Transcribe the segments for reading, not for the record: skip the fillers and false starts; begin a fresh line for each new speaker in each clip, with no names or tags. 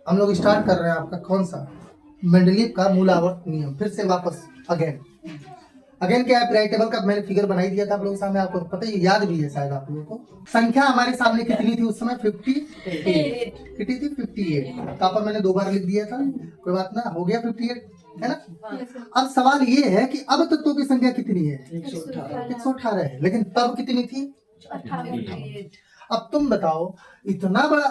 हम लोग स्टार्ट कर रहे हैं आपका कौन सा मेंडलीव का मूल आवर्त नियम। फिर से वापस अगेन क्या है, पीरियोडिक टेबल का मैंने फिगर बनाई दिया था आप लोगों के सामने, आपको पता है, याद भी है शायद आप लोगों को। संख्या हमारे सामने कितनी थी उस समय? 58 कितनी थी? 58। यहाँ पर मैंने 2 बार लिख दिया था, कोई बात ना, हो गया 58 है ना। अब सवाल ये है कि अब तत्वों की संख्या कितनी है? 118 है, लेकिन तब कितनी थी? 58। अब तुम बताओ, इतना बड़ा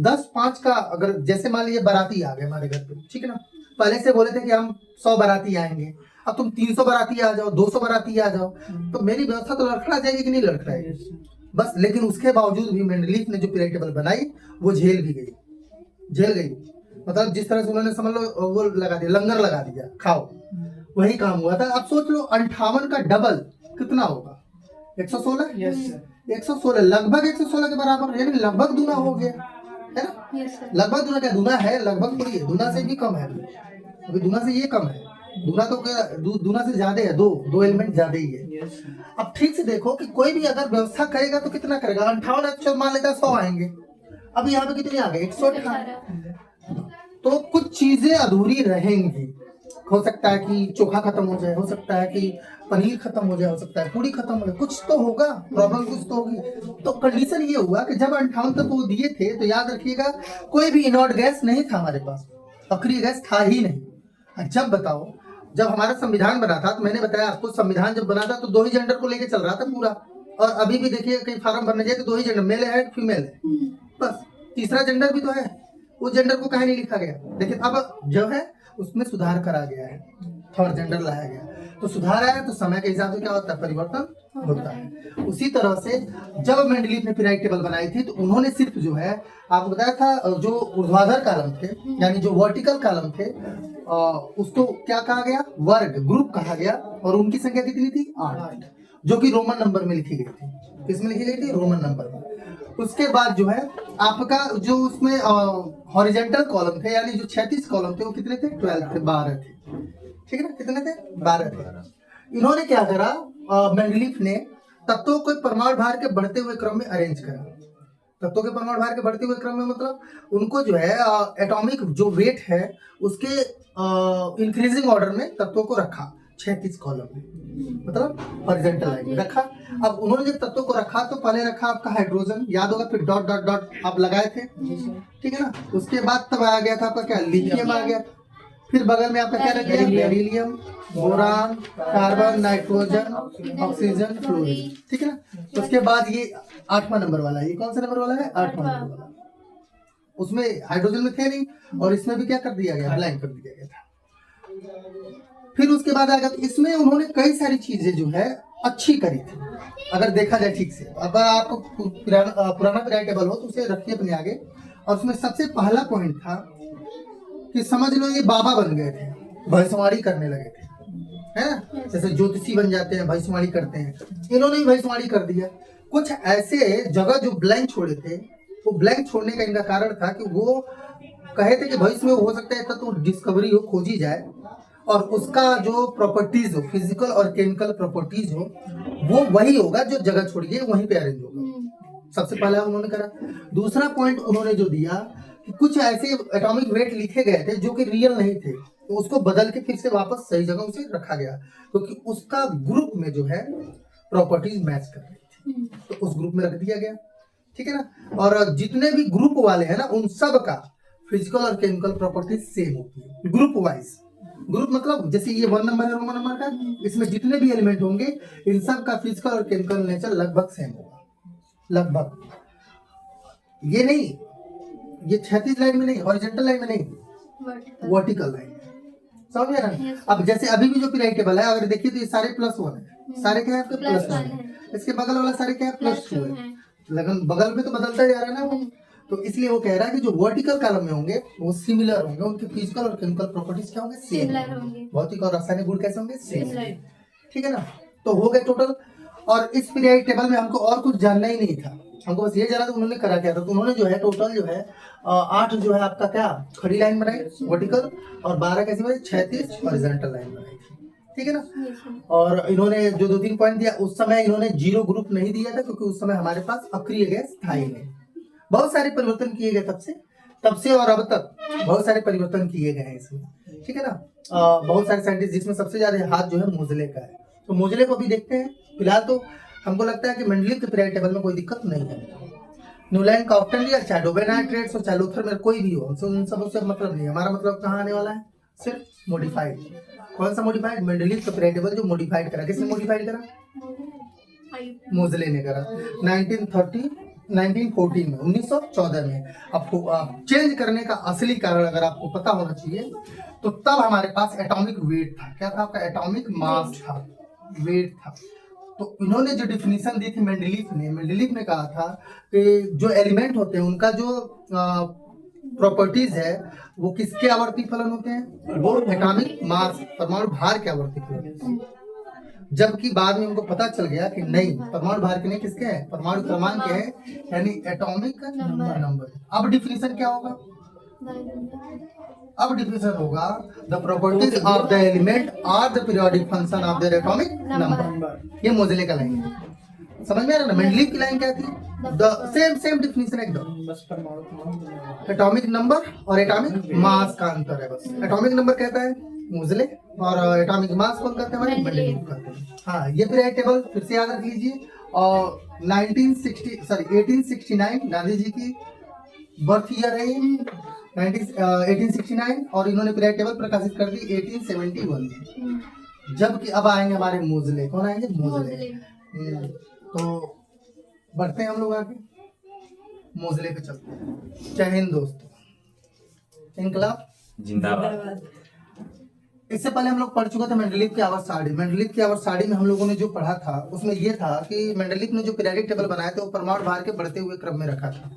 10-5 का, अगर जैसे मान लीजिए बाराती आ गए हमारे घर पे, ठीक है ना, पहले से बोले थे कि हम 100 बाराती आएंगे, अब तुम 300 बाराती आ जाओ, 200 बाराती आ जाओ, तो मेरी व्यवस्था तो लड़खड़ा जाएगी कि नहीं लड़खड़ाएगी? बस, लेकिन उसके बावजूद भी मेंडलीफ ने जो पीरियोडिक टेबल बनाई वो झेल गई। मतलब जिस तरह से उन्होंने समझ लो वो लगा दिया, लंगर लगा दिया, खाओ, वही काम हुआ था। अब सोच लो 58 का डबल कितना होगा? 116। 116 लगभग 116 के बराबर, यानी लगभग दूना हो गया, है ना। लगभग दूना, क्या दूना है? लगभग थोड़ी है, दूना से भी कम है, अभी दूना से ये कम है, दूना तो क्या, दूना से ज्यादा है, दो एलिमेंट ज्यादा ही है। अब ठीक से देखो कि कोई भी अगर व्यवस्था करेगा तो कितना करेगा? 58 है, मान लेता 100 आएंगे, अब यहाँ पे कितने आ गए? 118। तो कुछ चीजें अधूरी रहेंगी। हो सकता है कि चोखा खत्म हो जाए, हो सकता है कि पनीर खत्म हो जाए, हो सकता है पूरी खत्म हो जाए, कुछ तो होगा, प्रॉब्लम कुछ तो होगी। तो कंडीशन ये हुआ कि जब 58 तक वो दिए थे, तो याद रखिएगा कोई भी इनॉट गैस नहीं था हमारे पास, अक्रिय गैस था ही नहीं। जब बताओ, जब हमारा संविधान बना था, तो मैंने बताया आपको, संविधान जब बना था तो 2 ही जेंडर को लेके चल रहा था पूरा, और अभी भी देखिए कहीं फार्म भरने जाए तो 2 ही जेंडर, मेल है फीमेल है, बस, तीसरा जेंडर भी तो है, वो जेंडर को कहीं नहीं लिखा गया। लेकिन अब जो है उसमें सुधार करा गया है, थर्ड जेंडर लाया गया, तो सुधार आया तो समय के हिसाब से क्या होता है? परिवर्तन होता है। उसी तरह से जब मेंडलीव ने पीरियोडिक टेबल बनाई थी, तो उन्होंने सिर्फ जो है आपको बताया था, जो ऊर्ध्वाधर कॉलम थे, यानी जो वर्टिकल कॉलम थे, उसको क्या कहा गया? वर्ग, ग्रुप कहा गया, और उनकी संख्या कितनी थी? 8, जो कि रोमन नंबर में लिखी गई थी। किसमें लिखी गई थी? रोमन नंबर में। उसके बाद जो है आपका जो उसमें हॉरिजेंटल कॉलम थे, यानी जो 36 कॉलम थे, वो कितने थे? 12 थे, 12 थे, ठीक है ना। कितने थे? 12 थे। इन्होंने क्या करा, मेंडलीफ ने तत्वों को परमाणु भार के बढ़ते हुए क्रम में अरेंज करा। तत्वों के परमाणु भार के बढ़ते हुए क्रम में मतलब उनको जो है एटॉमिक जो वेट है उसके इंक्रीजिंग ऑर्डर में तत्वों को रखा 36 कॉलम में, मतलब हॉरिजॉन्टल लाइन में रखा। अब उन्होंने जब तत्वों को रखा तो पहले रखा आपका हाइड्रोजन, याद होगा, फिर डॉट डॉट डॉट आप लगाए थे, ठीक है ना। उसके बाद तब आ गया था आपका क्या? लिथियम आ गया। फिर बगल में आपका क्या रख गया? Beryllium, boron, carbon, nitrogen, oxygen, fluorine, ठीक है ना। उसके बाद ये 8वां नंबर वाला, ये कौन सा नंबर वाला है? 8वां नंबर वाला। उसमें हाइड्रोजन में थे नहीं, और इसमें भी क्या कर दिया गया? ब्लैंक कर दिया गया था। फिर उसके बाद आएगा, तो इसमें उन्होंने कई सारी चीजें जो है अच्छी करी थी, अगर देखा जाए ठीक से। अब आपको पुराना पीरियोडिक टेबल हो तो उसे रखिए अपने आगे, और उसमें सबसे पहला पॉइंट था कि समझ लो ये बाबा बन गए थे, भविष्यवाणी करने लगे थे, है ना। जैसे ज्योतिषी बन जाते हैं, भविष्यवाणी करते हैं, इन्होंने भी भविष्यवाणी कर दिया। कुछ ऐसे जगह जो ब्लैंक छोड़े थे, वो ब्लैंक छोड़ने का इनका कारण था कि वो कहे थे कि भविष्य में हो सकता है तो डिस्कवरी हो, खोजी जाए, और उसका जो प्रॉपर्टीज हो, फिजिकल और केमिकल प्रॉपर्टीज हो, वो वही होगा जो जगह छोड़िए वहीं पे अरेंज होगा। सबसे पहला उन्होंने करा। दूसरा पॉइंट उन्होंने जो दिया कि कुछ ऐसे एटॉमिक वेट लिखे गए थे जो कि रियल नहीं थे, तो उसको बदल के फिर से वापस सही जगह उसे रखा गया, क्योंकि उसका ग्रुप में जो है प्रॉपर्टीज मैच कर रही थी, तो उस ग्रुप में रख दिया गया, ठीक है ना। और जितने भी ग्रुप वाले हैं ना, उन सब का फिजिकल और केमिकल प्रॉपर्टीज सेम होती है, ग्रुप वाइज। ग्रुप मतलब जैसे ये 1 नंबर है रोमन नंबर का, इसमें जितने भी एलिमेंट होंगे इन सब का फिजिकल और केमिकल नेचर लगभग सेम होगा, लगभग। ये नहीं, ये 36 लाइन में नहीं, हॉरिजॉन्टल लाइन में नहीं, वर्टिकल लाइन में, समझ में आ रहा है। अब जैसे अभी भी जो पीरियोडिक टेबल है, अगर देखिए तो ये सारे +1 है, सारे क्या है आपके +1 है, इसके बगल वाला सारे क्या है? +2 है, लेकिन बगल में तो बदलता जा रहा है ना वो, तो इसलिए वो कह रहा है कि जो वर्टिकल कॉलम में होंगे वो सिमिलर होंगे, उनके फिजिकल और केमिकल प्रॉपर्टीज क्या होंगे? सेम होंगे। भौतिक और रासायनिक गुण कैसे होंगे? सेम, ठीक है ना। तो हो गए टोटल। और इस पीरियोडिक टेबल में हमको और कुछ जानना ही नहीं था, हमको बस ये जाना था उन्होंने करा क्या था। तो उन्होंने जो है टोटल जो है 8 जो है आपका क्या खड़ी लाइन बनाई वर्टिकल, और 12 कैसी बनाई? 36 हॉरिजॉन्टल लाइन बनाई थी, ठीक है ना। और इन्होंने जो 2-3 पॉइंट दिया, उस समय इन्होंने 0 ग्रुप नहीं दिया था, क्योंकि उस समय हमारे पास अक्रिय गैस था ही नहीं। बहुत सारे परिवर्तन किए गए तब से और अब तक बहुत सारे परिवर्तन किए गए हैं इसमें, ठीक है ना। बहुत सारे साइंटिस्ट, जिसमें सबसे ज्यादा हाथ जो है मोजले का है, तो मोजले को भी देखते हैं। फिलहाल तो हमको लगता है कि मेंडलीव के पीरियोडिक टेबल में कोई दिक्कत नहीं है। न्यूलैंड का ऑक्टेन लिया, चाहे डोबेनाइट्रेट्स हो चाहे लूथर में कोई भी हो, हमसे उन सब से मतलब नहीं है। हमारा मतलब कहाँ आने वाला है, सिर्फ मॉडिफाइड। कौन सा मॉडिफाइड? मेंडलीव का पीरियोडिक टेबल जो मॉडिफाइड करा। किसने मॉडिफाइड करा? मोजले ने करा 1914 में, 1914 में। आपको चेंज करने का असली कारण अगर आपको पता होना चाहिए, तो तब हमारे पास एटॉमिक वेट था। क्या था आपका? एटॉमिक मास था, वेट था। तो इन्होंने जो डिफिनीशन दी थी मेंडलीव ने कहा था कि जो एलिमेंट होते हैं उनका जो प्रॉपर्टीज है वो किसके आवर्ती फलन होते हैं? वो एटॉमिक मास, परमाणु भार के आवर्ती फलन होते हैं। जबकि बाद में उनको पता चल गया कि नहीं, परमाणु भार के नहीं, किसके हैं? परमाणु क्रमांक के हैं, यानी एटॉमिक नंबर। अब डिफिनीशन क्या होगा? अब डिफिनीशन होगा the properties of the element are the periodic function of their atomic number. ये मोजले का लाइन है, समझ में आ रहा ना। मेंडलीव की लाइन क्या थी? द सेम डिफिनीशन एकदम, बस परमाणु एटॉमिक नंबर और एटॉमिक मास का अंतर है बस। एटॉमिक नंबर कहता है मोजले और एटॉमिक मास कौन कहते हैं? हमारे मेंडलीव कहते हैं। हाँ, ये पीरियोडिक टेबल फिर से याद रख लीजिए। और 1869 गांधी जी की बर्थ ईयर है 1869, और इन्होंने पीरियोडिक टेबल प्रकाशित कर दी 1871 में। जबकि अब आएंगे हमारे मोजले। कौन आएंगे? मोजले। तो बढ़ते हैं हम लोग आगे, मोजले पे चलते हैं। जय हिंद दोस्तों, इनकलाब
जिंदाबाद।
इससे पहले हम लोग पढ़ चुके थे मेंडलीव की आवर्त सारणी। मेंडलीव की आवर्त सारणी में हम लोगों ने जो पढ़ा था उसमें ये था कि मेंडलीव ने जो पीरियोडिक टेबल बनाया था वो परमाणु भार के बढ़ते हुए क्रम में रखा था।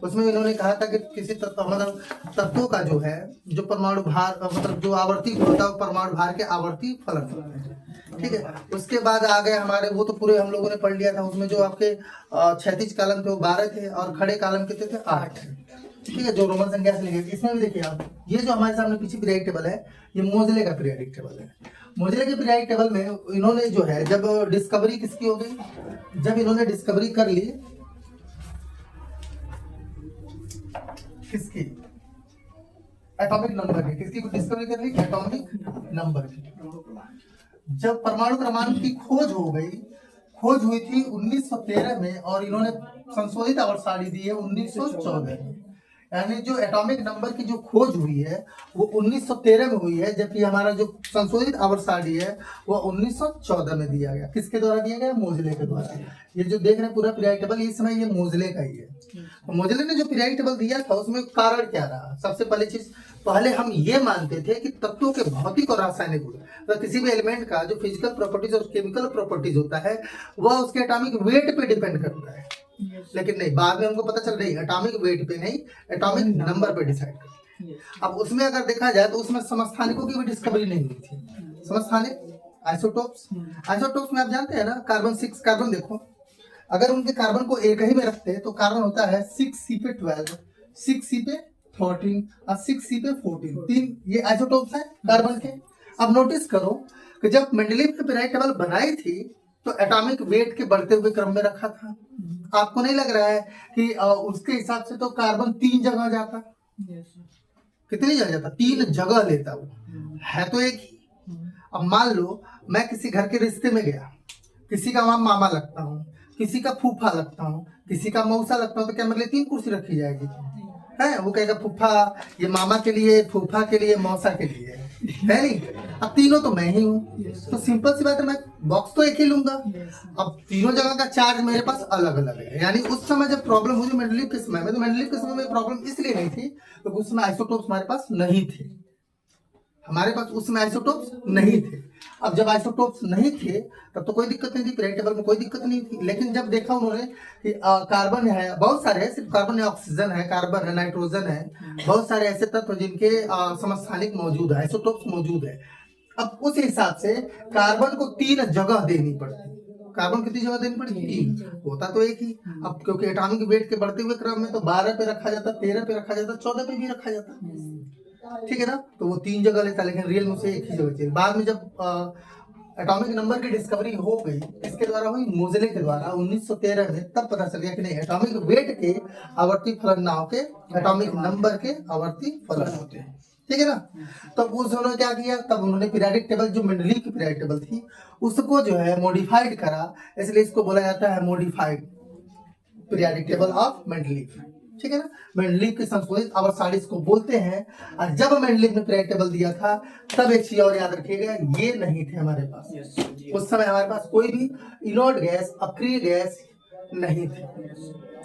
उसमें इन्होंने कहा था कि किसी तत्व, मतलब तत्वों का जो है, जो परमाणु भार, मतलब जो आवर्ती होता है, परमाणु भार के आवर्ती फलन होते हैं, ठीक है। उसके बाद आ गए हमारे, वो तो पूरे हम लोगों ने पढ़ लिया था। उसमें जो आपके क्षैतिज कालम थे वो 12 थे और खड़े कालम कितने थे? 8, ठीक है, जो रोमन संख्या से लेके। इसमें भी देखिए आप, ये जो हमारे सामने पीछे पीरियोडिक टेबल है, ये मोजले का पीरियोडिक टेबल है। मोजले के पीरियोडिक टेबल में इन्होंने जो है, जब डिस्कवरी किसकी हो गई, जब इन्होंने डिस्कवरी कर ली किसकी? एटॉमिक नंबर की। किसकी डिस्कवरी कर ली? एटॉमिक नंबर की। जब परमाणु क्रमांक की खोज हो गई, खोज हुई थी 1913 में, और इन्होंने संशोधित आवर्त सारणी दी है 1914 में। यानी जो एटॉमिक नंबर की जो खोज हुई है वो 1913 में हुई है, जबकि हमारा जो संशोधित आवर्त सारणी है वो 1914 में दिया गया। किसके द्वारा दिया गया? मोजले के द्वारा। ये जो देख रहे हैं पूरा पीरियोडिक टेबल, इस समय ये मोजले का ही है। तो मोजले ने जो पीरियोडिक टेबल दिया था उसमें कारण क्या रहा? सबसे पहली चीज, पहले हम ये मानते थे कि तत्वों के भौतिक और रासायनिक गुण, तो किसी भी एलिमेंट का जो फिजिकल प्रॉपर्टीज और केमिकल प्रॉपर्टीज होता है वह उसके एटॉमिक वेट पे डिपेंड करता है। लेकिन नहीं, बाद में हमको पता चल रही है एटॉमिक वेट पे नहीं, एटॉमिक नंबर पे डिसाइड करते हैं। अब उसमें अगर देखा जाए तो उसमें समस्थानिकों की भी डिस्कवरी नहीं हुई थी। समस्थानिक, आइसोटोप्स। आइसोटोप्स में आप जानते हैं ना, कार्बन 6, कार्बन देखो, अगर उनके कार्बन को एक ही में रखते हैं तो कार्बन होता है 6C पे 12, 6C पे 14 और 6C पे 14। 3 ये आइसोटोप्स हैं कार्बन के। अब नोटिस करो कि जब मेंडलीव ने पीरियोडिक टेबल बनाई थी तो एटॉमिक वेट के बढ़ते हुए क्रम में रखा था। आपको नहीं लग रहा है कि उसके हिसाब से तो कार्बन 3 जगह जाता? कितनी जगह जाता? 3 जगह लेता। वो है तो एक ही। अब मान लो मैं किसी घर के रिश्ते में गया, किसी का वहां मामा लगता हूँ, किसी का फूफा लगता हूँ, किसी का मौसा लगता हूँ, तो क्या मेरे लिए 3 कुर्सी रखी जाएगी? है, वो कहेगा फूफा, ये मामा के लिए, फूफा के लिए, मौसा के लिए, है नहीं? अब तीनों तो मैं ही हूँ, तो सिंपल सी बात है, मैं बॉक्स तो एक ही लूंगा। अब तीनों जगह का चार्ज मेरे पास अलग अलग है। यानी उस समय जब प्रॉब्लम हुई मेंडलीव के समय में, तो मेंडलीव के समय में प्रॉब्लम इसलिए नहीं थी क्योंकि उस समय आइसोटोप्स हमारे पास नहीं थे। हमारे पास उस समय आइसोटोप्स नहीं थे। अब जब आइसोटोप्स नहीं थे तब तो कोई दिक्कत नहीं थी, पीरियोडिक टेबल में कोई दिक्कत नहीं थी। लेकिन जब देखा उन्होंने कि कार्बन है, बहुत सारे है, सिर्फ कार्बन है, ऑक्सीजन है, कार्बन है, नाइट्रोजन है, बहुत सारे ऐसे तत्व जिनके समस्थानिक मौजूद है, आइसोटोप्स मौजूद है। अब उस हिसाब से कार्बन को 3 जगह देनी पड़ती। कार्बन कितनी जगह देनी पड़ती? 3। होता तो एक ही। अब क्योंकि एटॉमिक वेट के बढ़ते हुए क्रम में तो 12 पे रखा जाता, 13 पे रखा जाता, 14 पे भी रखा जाता, ठीक है ना। तो वो 3 जगह लेता, लेकिन रियल में उसे एक ही जगह चाहिए। बाद में जब एटॉमिक नंबर की डिस्कवरी हो गई, इसके द्वारा हुई, मोज़ले के द्वारा 1913 में। तब पता चल गया कि नहीं, एटॉमिक वेट के आवर्ती फलन ना होके एटॉमिक नंबर के आवर्ती फलन होते हैं, ठीक है ना। तब उन्होंने क्या किया, तब उन्होंने पीरियोडिक टेबल, जो मेंडलीव की पीरियोडिक टेबल थी, उसको जो है मॉडिफाइड करा, इसलिए इसको बोला जाता है modified periodic table of Mendeleev, ठीक है ना। मेंडलीव के संशोधित आवर्त को बोलते हैं। और जब मेंडलीव ने पीरियोडिक टेबल दिया था, तब एक चीज और याद रखिएगा, ये नहीं थे हमारे पास। उस समय हमारे पास कोई भी इनोट गैस, अक्रिय गैस नहीं थी,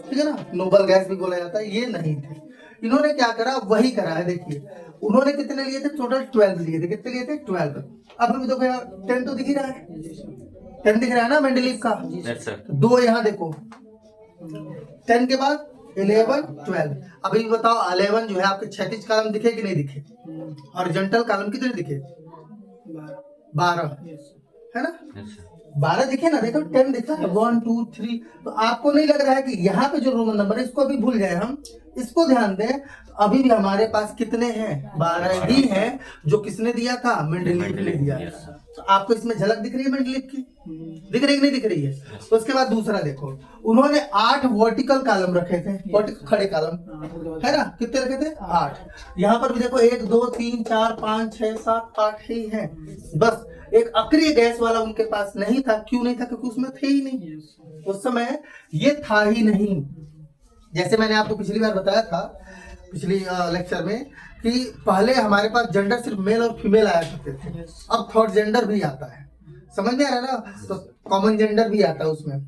ठीक है ना, नोबल गैस भी बोला जाता है, ये नहीं थे। इन्होंने क्या करा, वही करा है। देखिए उन्होंने कितने लिए थे, टोटल 12 लिए थे। कितने लिए थे, 12। अब भी देखो यार 10 तो दिख ही रहा है, 10 दिख रहा है ना मेंडलीव का। दो यहाँ देखो, 10 के बाद 11, 12। अभी बताओ 11 जो है आपके क्षैतिज कॉलम दिखे कि नहीं दिखे, हॉरिजॉन्टल कॉलम कितने दिखे, 12, है ना, 12 दिखे ना। देखो 10 दिखा है, 1 2 3। तो आपको नहीं लग रहा है कि यहाँ पे जो रोमन नंबर है, इसको अभी भूल जाए हम, इसको ध्यान दें। अभी भी हमारे पास कितने हैं, 12 ही हैं, जो किसने दिया था, मेंडलीव ने दिया था। तो आपको इसमें झलक दिख रही है मेंडलीव की, दिख रही है कि नहीं दिख रही है। तो उसके बाद दूसरा देखो, उन्होंने 8 वर्टिकल कॉलम रखे थे, वर्टिकल खड़े कॉलम, है ना, कितने रखे थे, 8। यहाँ पर भी देखो 1 2 3 4 5 6 7 8 ही है बस। एक अक्रिय गैस वाला उनके पास नहीं था। क्यों नहीं था, क्योंकि उसमें थे ही नहीं, उस समय ये था ही नहीं। जैसे मैंने आपको पिछली बार बताया था, पिछली लेक्चर में, कि पहले हमारे पास जेंडर सिर्फ मेल और फीमेल आया करते थे, अब थर्ड जेंडर भी आता है, समझ में आ रहा है ना, तो कॉमन जेंडर भी आता है उसमें।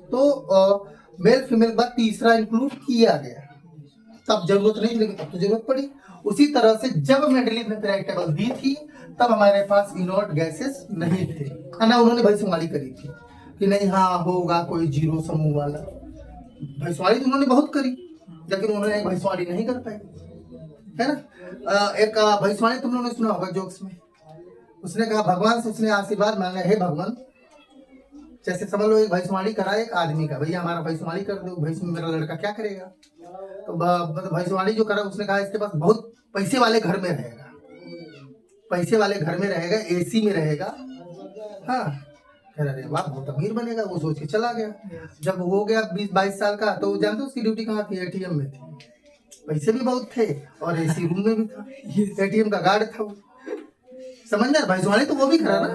तो मेल फीमेल के बाद तीसरा इंक्लूड किया गया, तब जरूरत नहीं थी, लेकिन अब तो जरूरत पड़ी। उसी तरह से जब मेंडलीव ने पीरियोडिक टेबल दी थी, तब हमारे पास इनर्ट गैसेस नहीं थे, है ना। उन्होंने भविष्यवाणी करी थी कि नहीं, हाँ होगा कोई जीरो समूह वाला। भविष्यवाणी तो उन्होंने बहुत करी, लेकिन उन्होंने भविष्यवाणी नहीं कर पाई, है ना। एक भविष्यवाणी तुम लोगों ने सुना होगा जोक्स में, उसने कहा भगवान से उसने आशीर्वाद मांगा, हे भगवान, जैसे समझ लो एक भविष्यवाणी करा एक आदमी का, भैया हमारा भविष्यवाणी कर दो, भविष्य में मेरा लड़का क्या करेगा। तो मतलब भविष्यवाणी जो करा, उसने कहा इसके पास बहुत पैसे वाले घर में रहेगा, पैसे वाले घर में रहेगा, एसी में रहेगा, हाँ। कह रहे वाह बहुत अमीर बनेगा, वो सोच के चला गया। जब हो गया 20-22 साल का, तो जानते उसकी ड्यूटी कहाँ थी, एटीएम में थी। पैसे भी बहुत थे और एसी रूम में भी था, एटीएम का गार्ड था वो, समझना। भविष्यवाणी तो वो भी करा ना।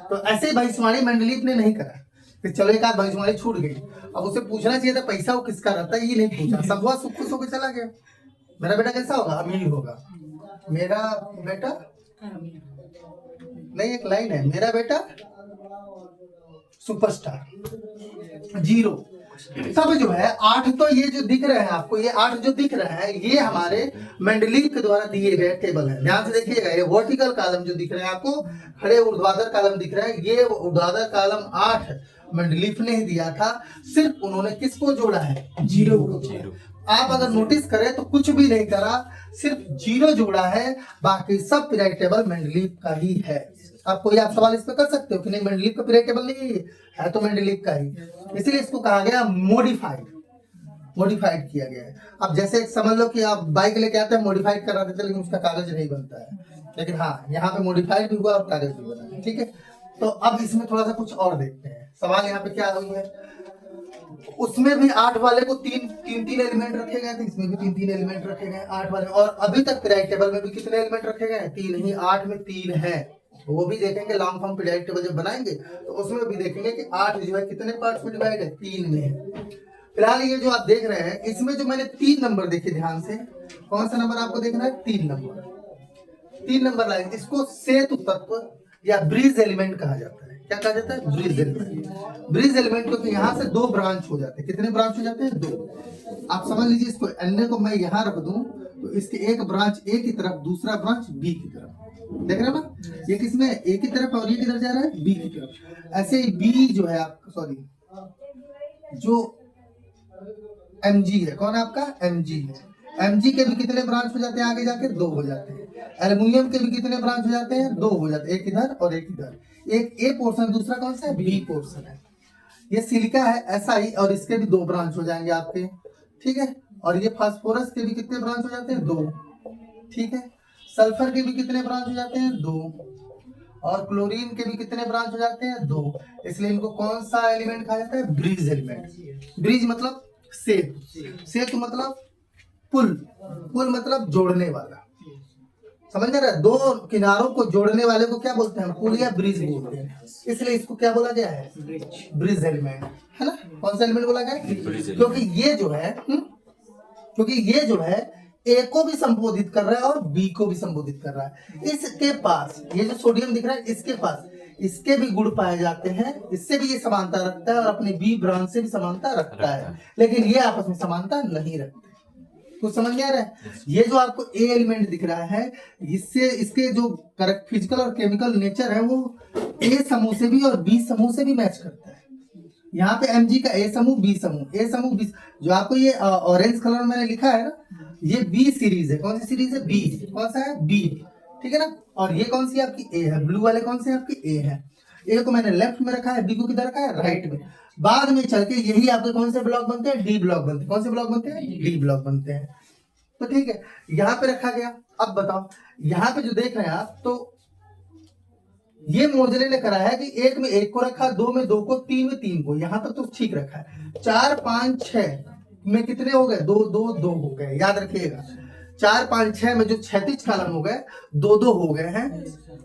तो ऐसे भविष्यवाणी मेंडलीव ने नहीं करा, फिर चलो एक आध भविष्यवाणी छूट गई। अब उसे पूछना चाहिए था पैसा वो किसका रहता है, ये नहीं पूछा, सब हुआ सुख खुश होकर चला गया। मेरा बेटा कैसा होगा, अमीर होगा, मेरा बेटा नहीं, एक लाइन है, मेरा बेटा सुपरस्टार, जीरो। तब जो है 8, तो ये जो दिख रहे हैं आपको, ये 8 जो दिख रहे हैं, ये हमारे मेंडलीव के द्वारा दिए गए टेबल है। ध्यान से देखिएगा, ये वर्टिकल कॉलम जो दिख रहे हैं आपको, खड़े ऊर्ध्वाधर कॉलम दिख रहे हैं, ये ऊर्ध्वाधर कॉलम 8 मेंडलीव ने ही दिया था। सिर्फ उन्होंने किसको जोड़ा है, जीरो को। आप अगर नोटिस करें तो कुछ भी नहीं करा, सिर्फ जीरो जोड़ा है, बाकी सब पीरियोडिक टेबल मेंडलीव का ही है। आप कोई आप सवाल इस पे कर सकते हो कि नहीं मेंडलीव का पीरियोडिक टेबल नहीं है, तो मेंडलीव का ही, इसीलिए इसको कहा गया मॉडिफाइड किया गया है। अब जैसे समझ लो कि आप बाइक लेके आते हैं, मॉडिफाइड करा देते हैं, लेकिन उसका कागज नहीं बनता है, लेकिन हाँ यहाँ पे मॉडिफाइड भी हुआ और कागज भी बना है, ठीक है। तो अब इसमें थोड़ा सा कुछ और देखते हैं। सवाल यहाँ पे क्या हुई है, उसमें भी 8 वाले को तीन एलिमेंट रखे गए थे, इसमें भी तीन एलिमेंट रखे गए 8 वाले। और अभी तक पीरियोडिक टेबल में भी कितने एलिमेंट रखे गए, 3 ही, 8 में 3 है। वो भी देखेंगे लॉन्ग फॉर्म पीरियोडिक टेबल जब बनाएंगे, तो उसमें भी देखेंगे कि 8 जो है कितने पार्ट्स में डिवाइड है, 3 में। फिलहाल ये जो आप देख रहे हैं, इसमें जो मैंने 3 नंबर देखे ध्यान से, कौन सा नंबर आपको देखना है, 3 नंबर। 3 नंबर लाइन, इसको सेतु तत्व या ब्रिज एलिमेंट कहा जाता है। क्या कहा जाता है, ब्रिज एलिमेंट। ब्रिज एलिमेंट क्योंकि यहाँ से 2 ब्रांच हो जाते हैं। कितने ब्रांच हो जाते हैं, 2। आप समझ लीजिए, इसको एन को मैं यहाँ रख दूं, तो इसके एक ब्रांच ए की तरफ, दूसरा ब्रांच बी की तरफ, देख रहे हो ना, ये किसमें, ए की तरफ, और ये किधर जा रहा है, बी की तरफ। ऐसे ही बी जो है आपका, सॉरी, जो Mg है, कौन है आपका, Mg है। Mg के भी कितने ब्रांच हो जाते हैं, आगे जाके 2 हो जाते हैं। एल्युमिनियम के भी कितने ब्रांच हो जाते हैं, 2 हो जाते हैं, एक इधर और एक इधर। एक ए पोर्शन, दूसरा कौन सा है, बी पोर्शन है। ये सिलिका है, ऐसा ही, और इसके भी 2 ब्रांच हो जाएंगे आपके, ठीक है। और ये फास्फोरस के भी कितने ब्रांच हो जाते हैं, 2, ठीक है। सल्फर के भी कितने ब्रांच हो जाते हैं, 2। और क्लोरीन के भी कितने ब्रांच हो जाते हैं? 2। इसलिए इनको कौन सा एलिमेंट कहा जाता है? Bridge element. ब्रिज मतलब सेतु, सेतु मतलब पुल, पुल मतलब जोड़ने वाला। समझ रहे? दो किनारों को जोड़ने वाले को क्या बोलते हैं? पुल या ब्रिज बोलते हैं। इसलिए इसको क्या बोला गया है? ब्रिज एलिमेंट, है ना? कौन सा एलिमेंट बोला गया है? क्योंकि ये जो है ए को भी संबोधित कर रहा है और बी को भी संबोधित कर रहा है। इसके पास ये जो सोडियम दिख रहा है, इसके पास इसके भी गुण पाए जाते हैं, इससे भी ये समानता रखता है और अपने बी ब्रांच से भी समानता रखता है, लेकिन ये आपस में समानता नहीं रखते। कुछ समझ में आ रहा है? ये जो आपको ए एलिमेंट दिख रहा है, इससे इसके जो करेक्ट फिजिकल और केमिकल नेचर है वो ए समूह से भी और बी समूह से भी मैच करता है। यहाँ पे Mg का ए समूह बी समूह, ए समूह बी, जो आपको ये ऑरेंज कलर में मैंने लिखा है ना, ये बी सीरीज है। कौन सी सीरीज है? बी। कौन सा है? बी, ठीक है ना? और ये कौन सी आपकी ए है? ब्लू वाले कौन से आपकी ए है? ए को मैंने लेफ्ट में रखा है, बी को किधर रखा है? राइट में। बाद में चल के यही आपके कौन से ब्लॉक बनते हैं? डी ब्लॉक बनते हैं। कौन से ब्लॉक बनते हैं? डी ब्लॉक बनते हैं। तो ठीक है, यहाँ पे रखा गया। अब बताओ, यहाँ पे जो देख रहे हैं आप, तो ये मोजले ने करा है कि एक में एक को रखा, दो में दो को, तीन में तीन को, यहां तक तो ठीक रखा है। 4 5 6 में कितने हो गए? 2 2 2 हो गए। याद रखिएगा, 4 5 6 में जो क्षैतिज कॉलम हो गए 2 2 हो गए हैं।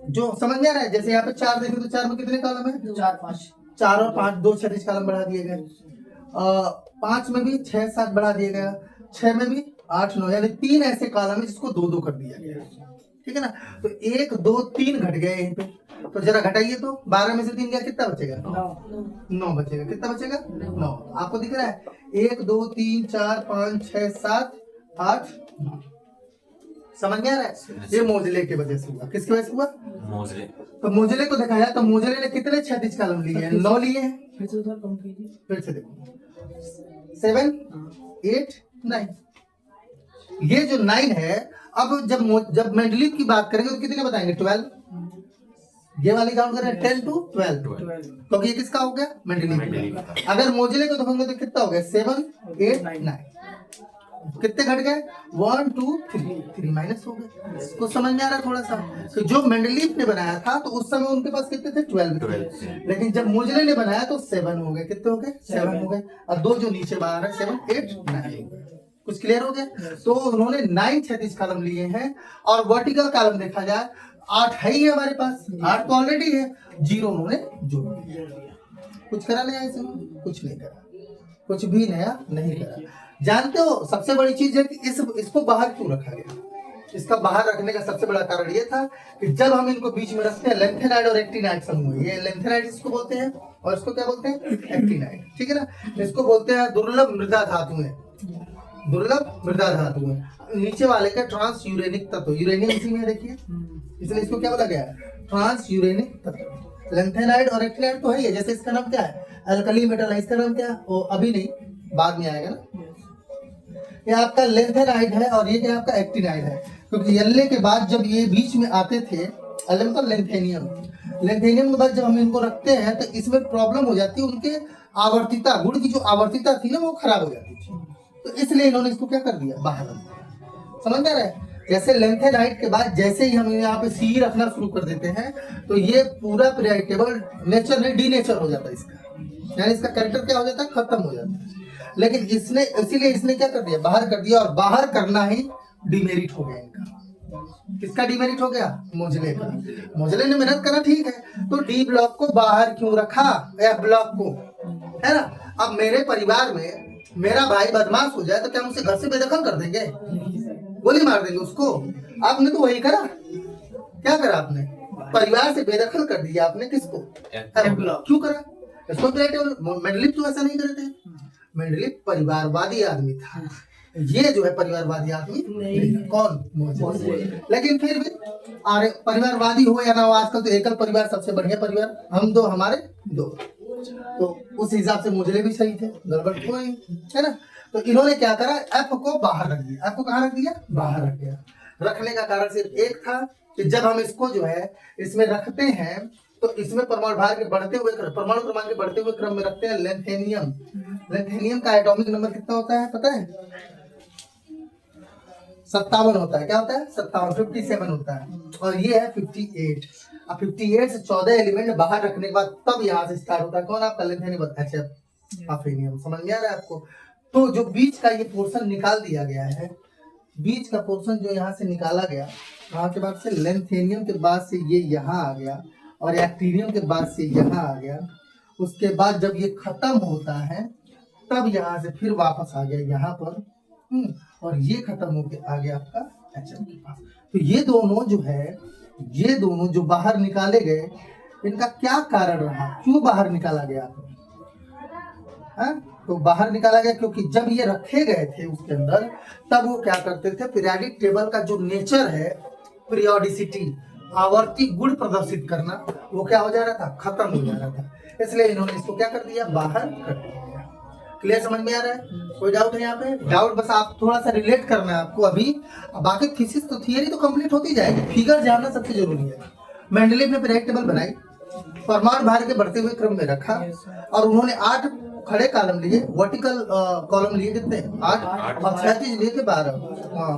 जो समझ में आ रहा है? जैसे यहाँ पे 4 देखें तो 4 में कितने कॉलम है? 4 5, 4 और 5 2 क्षैतिज कॉलम बढ़ा दिए गए। 5 में भी 6 7 बढ़ा दिया गया, 6 में भी 8 9, यानी 3 ऐसे कॉलम है जिसको 2 2 कर दिया गया। ठीक है ना? तो 1 2 3 घट गए यहीं पे, तो जरा घटाइए तो 12 में से 3 गया, कितना बचेगा? 9 बचेगा। कितना बचेगा? 9। आपको दिख रहा है? 1 2 3 4 5 6 7 8 9। समझ में आ रहा है? ये मोजले की वजह से हुआ। किसकी वजह से हुआ? मोजले। तो मोजले को देखा जाए तो मोजले ने कितने क्षैतिज कॉलम लिए हैं? 9 लिए हैं। फिर से देखो, 7 8 9। ये जो 9 है, अब जब मेंडलीव की बात करेंगे तो कितने बताएंगे? 12। ये वाली काउंट करें 10 to 12, क्योंकि ये किसका हो गया? मेंडलीव। अगर मोजले को देखोगे तो कितना हो गया? 7 8 9। कितने घट गए? 1 2 3 माइनस हो गए। कुछ समझ में आ रहा है थोड़ा सा? तो जो मेंडलीव ने बनाया था तो उस समय उनके पास कितने थे? 12। लेकिन जब मोजले ने बनाया तो 7 हो गए। कितने हो गए? 7 हो गए। और दो जो नीचे बाहर है 7 8 9। कुछ क्लियर हो गया? तो उन्होंने 9 क्षैतिज कॉलम लिए हैं और वर्टिकल कॉलम देखा जाए 8 है ही हमारे पास, 8 तो ऑलरेडी है, 0 उन्होंने जोड़ दिया। कुछ करा नया इसमें? कुछ नहीं करा, कुछ भी नया नहीं करा। जानते हो सबसे बड़ी चीज है कि इसको बाहर क्यों रखा गया? इसका बाहर रखने का सबसे बड़ा कारण ये था कि जब हम इनको बीच में रखते हैं, लेंथेनाइड और एक्टिनाइड समूह, ये लेंथेनाइड इसको बोलते हैं और इसको क्या बोलते हैं? एक्टिनाइड। ठीक है ना? इसको बोलते हैं दुर्लभ मृदा धातुएं, दुर्लभ मृदा धातुएं। नीचे वाले का ट्रांस यूरेनिक तत्व, यूरेनियम इसी में देखिए, इसलिए इसको क्या बोला गया है? ट्रांस यूरेनिक तत्व। लेंथेनाइड और एक्टिनाइड तो है ही, जैसे इसका नाम क्या है? अल्कली मेटल है, इसका नाम क्या है? वो अभी नहीं, बाद में आएगा ना। ये आपका लेंथेनाइड है और ये क्या आपका एक्टिनाइड है, क्योंकि एल्ले के बाद जब ये बीच में आते थे, एल्ले मतलब लेंथेनियम, लेंथेनियम के बाद जब हम इनको रखते हैं तो इसमें प्रॉब्लम हो जाती है, उनके आवर्तिता, गुण की जो आवर्तिता थी ना वो खराब हो जाती थी, तो इसलिए इन्होंने इसको क्या कर दिया? बाहर रख दिया। समझ में आ रहा है? जैसे लेंथेनाइड के बाद जैसे ही हम यहाँ पे सी रखना शुरू कर देते हैं तो ये पूरा पीरियड नेचर में डीनेचर हो जाता है इसका, यानी इसका कैरेक्टर क्या हो जाता है? खत्म हो जाता है। लेकिन इसने इसीलिए इसने क्या कर दिया? बाहर कर दिया, और बाहर करना ही डिमेरिट हो गया इनका। किसका डिमेरिट हो गया? मोजले का। मोजले ने मेहनत करा, ठीक है, तो डी ब्लॉक को बाहर क्यों रखा? एफ ब्लॉक को, है ना? अब मेरे परिवार में मेरा भाई बदमाश हो जाए तो क्या हम उसे घर से बेदखल कर देंगे? गोली मार देंगे उसको? आपने तो वही करा। क्या करा आपने? परिवार से बेदखल कर दिया आपने। किसको? F block. क्यों करा? इसको मेंडलीव तो ऐसा नहीं करे थे। मेंडलीव परिवारवादी आदमी था, ये जो है परिवारवादी आदमी नहीं। कौन? मोजले। लेकिन फिर भी अरे परिवारवादी हो या ना हो, आजकल तो एकल परिवार सबसे बढ़िया परिवार, हम दो हमारे दो, तो उस हिसाब से मोजले भी सही थे, गड़बड़ कोई, है ना? तो इन्होंने क्या करा? एफ को बाहर रख दिया। एफ को कहाँ रख दिया? बाहर रख दिया। रखने का कारण सिर्फ एक था कि जब हम इसको जो है इसमें रखते हैं तो इसमें परमाणु भार के बढ़ते हुए, परमाणु क्रमांक के बढ़ते हुए क्रम में रखते हैं लेंथेनियम। लेंथेनियम का एटॉमिक नंबर कितना होता है पता है? 57 होता है। क्या होता है? 57, 57 होता है, और ये है 58। अब 58 से 14 एलिमेंट बाहर रखने के बाद तब यहाँ से स्टार्ट होता है कौन, आपका लेंथेनियम, अफेनियम। समझ में आ रहा है आपको? तो जो बीच का ये पोर्शन निकाल दिया गया है, बीच का पोर्शन जो यहाँ से निकाला गया, वहां के बाद से लेंथेनियम के बाद से ये यहाँ आ गया और एक्टीनियम के बाद से यहाँ आ गया। उसके बाद जब ये खत्म होता है तब यहाँ से फिर वापस आ गया यहाँ पर, और ये खत्म होके आ गया आपका HM के पास। तो ये दोनों जो है, ये दोनों जो बाहर निकाले गए, इनका क्या कारण रहा, क्यों बाहर निकाला गया? तो बाहर निकाला गया क्योंकि जब ये रखे गए थे उसके अंदर, तब वो क्या करते थे, पीरियोडिक टेबल का जो नेचर है, पीरियोडिसिटी, आवर्ती गुण प्रदर्शित करना, वो क्या हो जा रहा था, खत्म हो जा रहा था। इसलिए इन्होंने इसको क्या कर दिया, बाहर कर दिया। क्लियर, समझ में आ रहा है? कोई डाउट है यहाँ पे? डाउट बस आप थोड़ा सा रिलेट करना है आपको अभी, बाकी थीसिस तो थियरी तो कंप्लीट होती जाएगी, फिगर जानना सबसे जरूरी है। मेंडलीव ने पीरियोडिक टेबल बनाई, परमाणु भार के बढ़ते हुए क्रम में रखा, और उन्होंने 8 खड़े कॉलम लिए, वर्टिकल कॉलम लिए कितने, 8, और क्षैतिज लिए थे 12,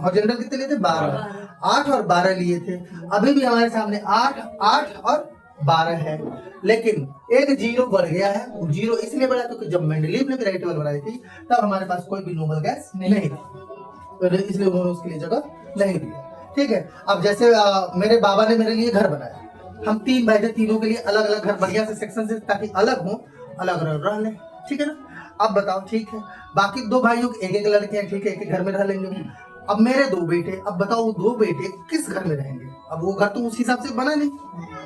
हॉरिजॉन्टल कितने लिए थे, 12, 8 और 12 लिए थे। अभी भी हमारे सामने 8, 8 और 12 है, लेकिन एक जीरो बढ़ गया है। जीरो इसलिए बढ़ा क्योंकि जब मेंडलीव ने पीरियोडिक टेबल बनाई थी तब हमारे पास कोई भी नोबल गैस नहीं थी, तो इसलिए उन्होंने उसके लिए जगह नहीं दी। ठीक है, अब जैसे मेरे बाबा ने मेरे लिए घर बनाया, हम 3 भाई थे, तीनों के लिए अलग अलग घर, बढ़िया से सेक्शन से, ताकि अलग हो, अलग अलग रह लें। ठीक है ना? अब बताओ, ठीक है, बाकी 2 भाइयों के एक लड़के हैं, ठीक है, एक घर में रह लेंगे। अब मेरे 2 बेटे, अब बताओ वो 2 बेटे किस घर में रहेंगे? अब वो घर तो उस हिसाब से बना नहीं,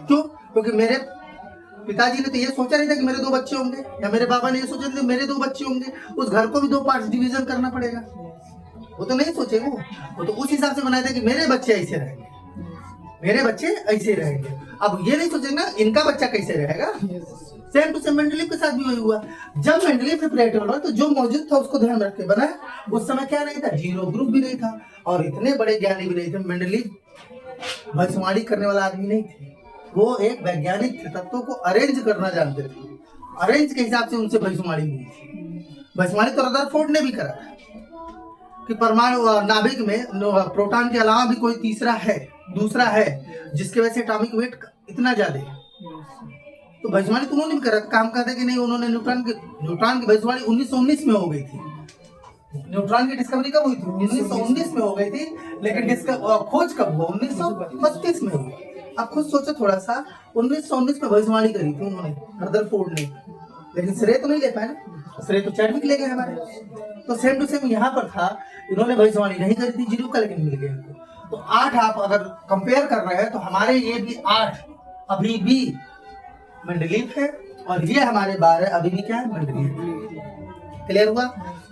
क्यों? क्योंकि मेरे पिताजी ने तो ये सोचा नहीं था कि मेरे 2 बच्चे होंगे, या मेरे बाबा ने ये सोचा था मेरे 2 बच्चे होंगे, उस घर को भी 2 पार्ट्स डिवीजन करना पड़ेगा। वो तो नहीं सोचे, वो तो उस हिसाब से बनाया था कि मेरे बच्चे ऐसे रहेंगे, मेरे बच्चे ऐसे रहेंगे। अब ये नहीं सोचेंगे ना इनका बच्चा कैसे रहेगा। सेम टू सेम मेंडलीव के साथ भी वही हुआ। जब मेंडलीव ने पीरियोडिक टेबल, तो जो मौजूद था उसको ध्यान रख के बनाया। उस समय क्या नहीं था, जीरो ग्रुप भी नहीं था, और इतने बड़े ज्ञानी भी नहीं थे। मेंडलीव भविष्यवाणी करने वाला आदमी नहीं थे, वो एक वैज्ञानिक थे, तत्वों को अरेंज करना जानते थे। अरेंज के हिसाब से उनसे भविष्यवाणी हुई थी। भविष्यवाणी तो रदरफोर्ड ने भी करा था कि परमाणु नाभिक में प्रोटॉन के अलावा भी कोई दूसरा है जिसके वजह से एटॉमिक वेट इतना ज्यादा है। तो भविष्यवाणी तो उन्होंने भी करा, काम करते कि नहीं, उन्होंने न्यूट्रॉन की भविष्यवाणी 1919 में हो गई थी। न्यूट्रॉन की डिस्कवरी कब हुई थी? 1919 में हो गई थी, लेकिन खोज कब हुआ? 1932 में हुआ। आप खुद सोचो थोड़ा सा, 1919 में भविष्यवाणी करी थी उन्होंने, रदरफोर्ड ने, लेकिन श्रेय तो नहीं ले पाए ना, श्रेय तो चैडविक ले गए हमारे। तो सेम टू सेम यहाँ पर था, इन्होंने भविष्यवाणी नहीं करी थी जीरो का, लेकिन मिल गया इनको। तो 8 आप अगर कंपेयर कर रहे हैं तो हमारे ये भी 8 अभी भी मेंडलीव है, और ये हमारे 12 अभी भी क्या है, मेंडलीव। क्लियर हुआ?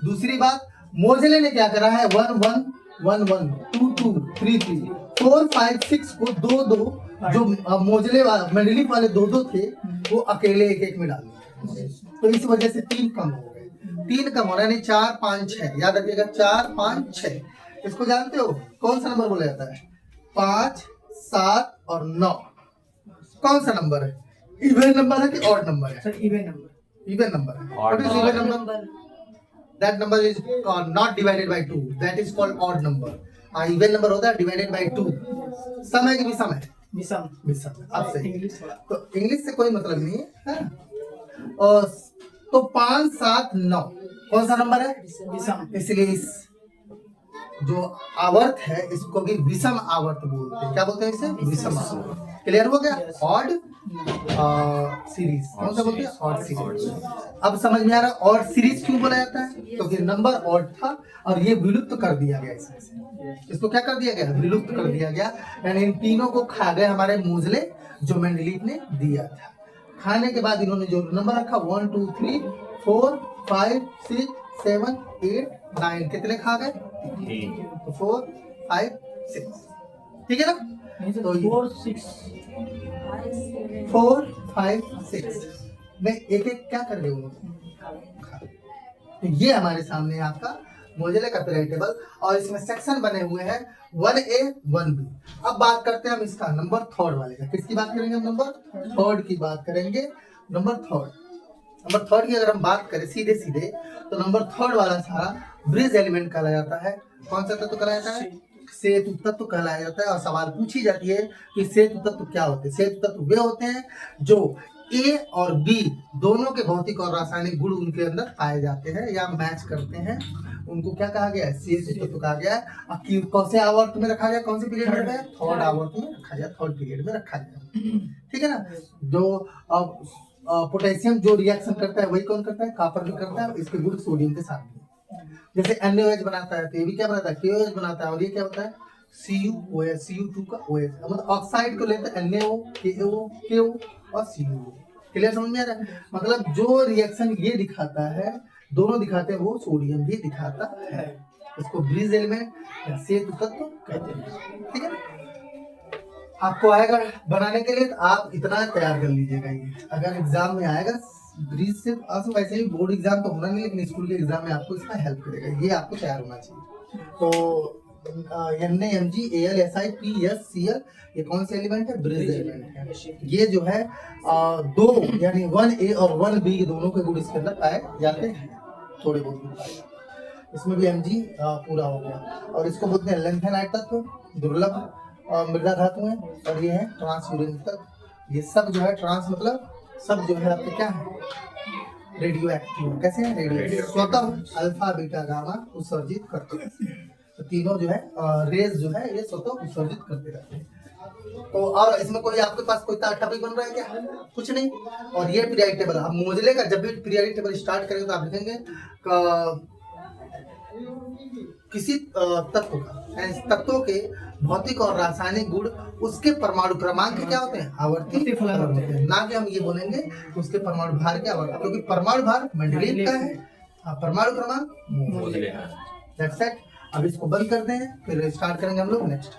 दूसरी बात, मोजेले ने क्या करा है, 1 1 1 1 2 2 3 3 4 5 6 को 2 2, जो मोजेले मेंडलीव वाले 2 2 थे, वो अकेले एक एक में डाल दिए। तो इस वजह से 3 कम हो गए, 3 कम हो रहा है, 4 5 6, याद रखिएगा 4 5 6। इसको जानते हो कौन सा नंबर बोला जाता है? 5 7 और 9 कौन सा नंबर है? इवन नंबर है कि ऑड नंबर है?
Sir even number.
Even number है। What is even number? That number is not divided by 2, that is called odd number. Even number होता है डिवाइडेड बाय 2। सम है कि विषम है? विषम। अब सही, तो इंग्लिश से कोई मतलब नहीं है। और तो 5 7 9 कौन सा नंबर है?
विषम।
इसलिए इस जो आवर्त है इसको भी विषम आवर्त बोलते हैं। क्या बोलते हैं इसे? विषम आवर्त। क्लियर हो गया? ऑड सीरीज कौन सा बोलते हैं? Odd series. अब समझ में आ रहा ऑड सीरीज क्यों बोला जाता है? क्योंकि नंबर ऑड था और ये विलुप्त कर दिया गया इसमें से। इसको क्या कर दिया गया? विलुप्त कर दिया गया। यानी इन तीनों को खा गए हमारे मोजले, जो मेंडलीव ने दिया था। खाने के बाद इन्होंने जो नंबर रखा 1 2 3 4 5 6 7 8 9 कितने खा गए? 4 5 6। ठीक है ना? तो 4 5 6 में एक एक क्या कर रहे हो? तो ये हमारे सामने आपका मोजेले का पीरियोडिक टेबल, और इसमें सेक्शन बने हुए हैं 1A 1B। अब बात करते हैं हम इसका नंबर थर्ड वाले का। किसकी बात करेंगे हम? नंबर थर्ड की बात करेंगे। नंबर थर्ड की अगर हम बात करें सीधे सीधे, तो नंबर थर्ड वाला सारा ब्रिज एलिमेंट कहलाया जाता है। कौन सा तत्व कहलाया जाता है? सेतु तत्व कहलाया जाता है। और सवाल पूछी जाती है कि सेतु तत्व क्या होते हैं। सेतु तत्व वे होते हैं जो ए और बी दोनों के भौतिक और रासायनिक गुण उनके अंदर पाए जाते हैं या मैच करते हैं, उनको क्या कहा गया है, सेतु तत्व कहा गया है। और कौन से आवर्त में रखा गया, कौन से पीरियड में रखा गया, थर्ड आवर्त में रखा गया, थर्ड पीरियड में रखा गया। ठीक है ना। जो पोटेशियम जो रिएक्शन करता है वही कौन करता है, कॉपर भी करता है, इसके गुण सोडियम के साथ में। जैसे NaOH बनाता है तो ये भी क्या बनाता है, KOH बनाता है, और ये क्या होता है, CuOH, Cu2 का OH, मतलब ऑक्साइड को लेते हैं NaO, KO और CuO। क्लियर समझ में आ रहा है। मतलब जो रिएक्शन ये दिखाता है, दोनों दिखाते हैं, वो सोडियम भी दिखाता है। इसको ब्रिज एलिमेंट या सेतु तत्व कहते हैं। ठीक है ना। आपको आएगा बनाने के लिए तो आप इतना तैयार कर लीजिएगा। ये अगर एग्जाम में आएगा ब्रिज से, वैसे ही बोर्ड एग्जाम तो होना नहीं, लेकिन स्कूल के एग्जाम में आपको इसका हेल्प करेगा। ये आपको तैयार होना चाहिए। तो NaMgAlSiPsCl ये कौन से एलिमेंट है, ब्रिज एलिमेंट है। ये जो है दो यानी 1A और 1B दोनों के गुण इसके अंदर पाए जाते हैं, थोड़े बहुत गुण पाए जाते हैं। इसमें भी Mg पूरा हो गया। और इसको बोलते हैं लैंथेनाइट तत्व, दुर्लभ मृदा धातु है। और ये है ट्रांसयूरेनिक तत्व। ये सब जो है ट्रांस मतलब सब जो है आपके क्या है, रेडियो एक्टिव। कैसे है, रेडियो स्वतः अल्फा बीटा गामा उत्सर्जित करते हैं। तो तीनों जो है रेज जो है ये स्वतः उत्सर्जित करते रहते हैं। तो और इसमें कोई आपके पास कोई टॉपिक बन रहा है क्या, कुछ नहीं। और ये पीरियडिक टेबल हम मोजले का जब भी पीरियडिक टेबल स्टार्ट करेंगे तो आप लिखेंगे किसी तत्व का, तत्वों के भौतिक और रासायनिक गुण, उसके परमाणु क्रमांक क्या होते हैं, आवर्ती फलन होते हैं। ना कि हम ये बोलेंगे उसके परमाणु भार के आवर्ती, क्योंकि परमाणु भार मेंडलीव का है, परमाणु क्रमांक मोजले है। That's it. अब इसको बंद करते हैं, फिर स्टार्ट करेंगे हम लोग नेक्स्ट।